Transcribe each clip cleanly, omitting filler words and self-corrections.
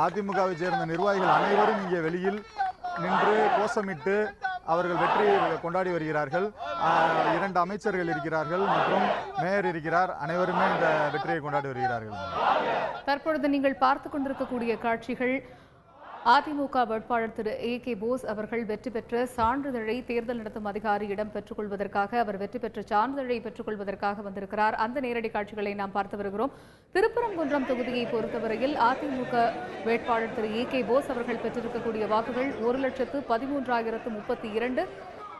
அதிமுகவை சேர்ந்த நிர்வாகிகள் அனைவரும் இங்கே வெளியில் நின்று கோஷமிட்டு அவர்கள் வெற்றியை கொண்டாடி வருகிறார்கள். 2 அமைச்சர்கள் இருக்கிறார்கள் மற்றும் மேயர் இருக்கிறார். அனைவருமே இந்த வெற்றியை கொண்டாடி வருகிறார்கள். தற்பொழுது நீங்கள் பார்த்து கொண்டிருக்கக்கூடிய காட்சிகள் அதிமுக வேட்பாளர் திரு AK போஸ் அவர்கள் வெற்றி பெற்ற சான்றிதழை தேர்தல் நடத்தும் அதிகாரியிடம் பெற்றுக் கொள்வதற்காக அவர் வெற்றி பெற்ற சான்றிதழை பெற்றுக் கொள்வதற்காக வந்திருக்கிறார். அந்த நேரடி காட்சிகளை நாம் பார்த்து வருகிறோம். திருப்பரங்குன்றம் தொகுதியை பொறுத்தவரையில் அதிமுக வேட்பாளர் திரு AK போஸ் அவர்கள் பெற்றிருக்கக்கூடிய வாக்குகள் 1,13,032.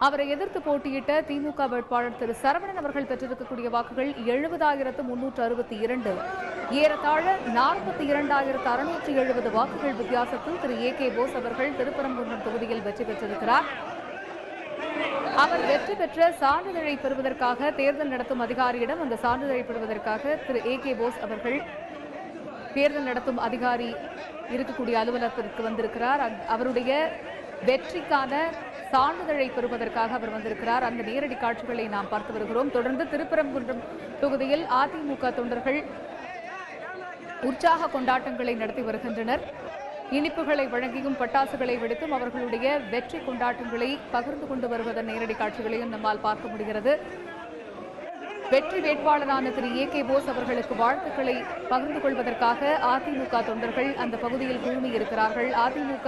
அவரை எதிர்த்து போட்டியிட்ட திமுக வேட்பாளர் திரு சரவணன் அவர்கள் பெற்றிருக்கக்கூடிய வாக்குகள் 70,362. ஏறத்தாழ 42,670 வாக்குகள் வித்தியாசத்தில் திரு AK போஸ் அவர்கள் திருப்பரங்குன்றம் தொகுதியில் வெற்றி பெற்றிருக்கிறார். அவர் வெற்றி பெற்ற சான்றிதழை பெறுவதற்காக தேர்தல் நடத்தும் அதிகாரியிடம் அந்த சான்றிதழை பெறுவதற்காக திரு AK போஸ் அவர்கள் தேர்தல் நடத்தும் அதிகாரி இருக்கக்கூடிய அலுவலகத்திற்கு வந்திருக்கிறார். அவருடைய வெற்றிக்கான சான்றிதழை பெறுவதற்காக அவர் வந்திருக்கிறார். அந்த நேரடி காட்சிகளை நாம் பார்த்து வருகிறோம். தொடர்ந்து திருப்பரங்குன்றம் தொகுதியில் அதிமுக தொண்டர்கள் உற்சாக கொண்டாட்டங்களை நடத்தி வருகின்றனர். இனிப்புகளை வழங்கியும் பட்டாசுகளை வெடித்தும் அவர்களுடைய வெற்றி கொண்டாட்டங்களை பகிர்ந்து கொண்டு வருவதன் நேரடி காட்சிகளையும் நம்மால் பார்க்க முடிகிறது. வெற்றி வேட்பாளரான திரு AK போஸ் அவர்களுக்கு வாழ்த்துக்களை பகிர்ந்து கொள்வதற்காக அதிமுக தொண்டர்கள் அந்த பகுதியில் குழுமியிருக்கிறார்கள். அதிமுக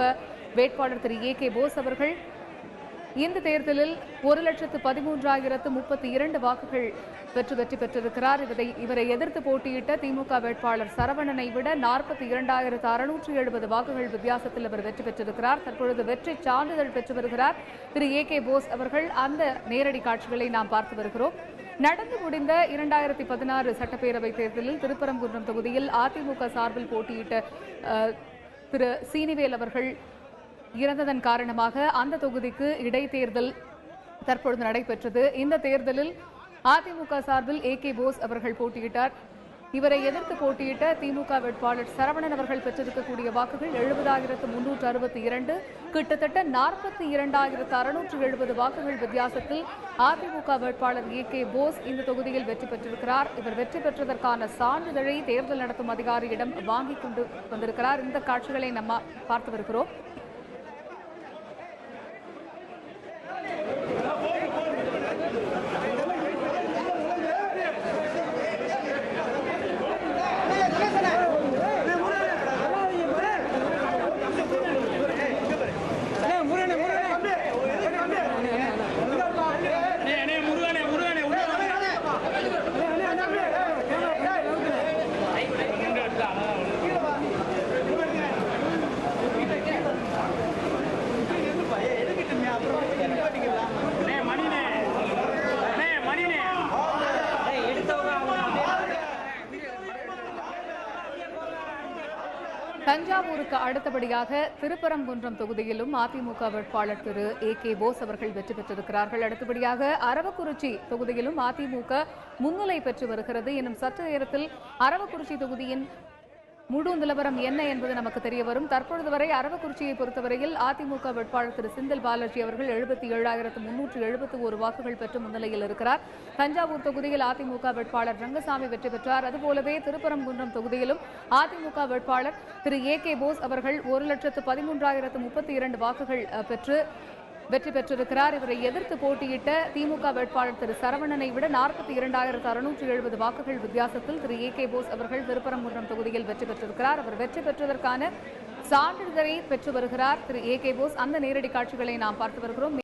வேட்பாளர் திரு AK போஸ் அவர்கள் இந்த தேர்தலில் 1,13,032 வாக்குகள் பெற்று வெற்றி பெற்றிருக்கிறார். இவரை எதிர்த்து போட்டியிட்ட திமுக வேட்பாளர் சரவணனை விட 42,670 வாக்குகள் வித்தியாசத்தில் அவர் வெற்றி பெற்றிருக்கிறார். தற்பொழுது வெற்றி சான்றிதழ் பெற்று வருகிறார் திரு AK போஸ் அவர்கள். அந்த நேரடி காட்சிகளை நாம் பார்த்து வருகிறோம். நடந்து முடிந்த 2016 சட்டப்பேரவை தேர்தலில் திருப்பரங்குன்றம் தொகுதியில் அதிமுக சார்பில் போட்டியிட்ட திரு சீனிவேல் அவர்கள் இறந்ததன் காரணமாக அந்த தொகுதிக்கு இடைத்தேர்தல் தற்பொழுது நடைபெற்றது. இந்த தேர்தலில் அதிமுக சார்பில் AK போஸ் அவர்கள் போட்டியிட்டார். இவரை எதிர்த்து போட்டியிட்ட திமுக வேட்பாளர் சரவணன் அவர்கள் பெற்றிருக்கக்கூடிய வாக்குகள் 70,362. கிட்டத்தட்ட 42,670 வாக்குகள் வித்தியாசத்தில் அதிமுக வேட்பாளர் AK போஸ் இந்த தொகுதியில் வெற்றி பெற்றிருக்கிறார். இவர் வெற்றி பெற்றதற்கான சான்றிதழை தேர்தல் நடத்தும் அதிகாரியிடம் வாங்கிக் கொண்டு வந்திருக்கிறார். இந்த காட்சிகளை நம்ம பார்த்து வருகிறோம். தஞ்சாவூருக்கு அடுத்தபடியாக திருப்பரங்குன்றம் தொகுதியிலும் அதிமுக வேட்பாளர் திரு AK போஸ் அவர்கள் வெற்றி பெற்றிருக்கிறார்கள். அடுத்தபடியாக அரவக்குறிச்சி தொகுதியிலும் அதிமுக முன்னிலை பெற்று வருகிறது. இன்னும் சற்று நேரத்தில் அரவக்குறிச்சி தொகுதியின் முழு நிலவரம் என்ன என்பது நமக்கு தெரிய வரும். தற்பொழுது வரை அரவக்குறிச்சியை பொறுத்தவரையில் அதிமுக வேட்பாளர் திரு செந்தில் பாலாஜி அவர்கள் 77,371 வாக்குகள் பெற்று முன்னிலையில் இருக்கிறார். தஞ்சாவூர் தொகுதியில் அதிமுக வேட்பாளர் ரங்கசாமி வெற்றி பெற்றார். அதுபோலவே திருப்பரங்குன்றம் தொகுதியிலும் அதிமுக வேட்பாளர் திரு AK போஸ் அவர்கள் 1,13,032 வாக்குகள் பெற்று வெற்றி பெற்றிருக்கிறார். இவரை எதிர்த்து போட்டியிட்ட திமுக வேட்பாளர் திரு சரவணனை விட 42,670 வாக்குகள் வித்தியாசத்தில் திரு AK போஸ் அவர்கள் திருப்பரங்குன்றம் தொகுதியில் வெற்றி பெற்றிருக்கிறார். அவர் வெற்றி பெற்றதற்கான சான்றிதழை பெற்று வருகிறார் திரு AK போஸ். அந்த நேரடி காட்சிகளை நாம் பார்த்து வருகிறோம்.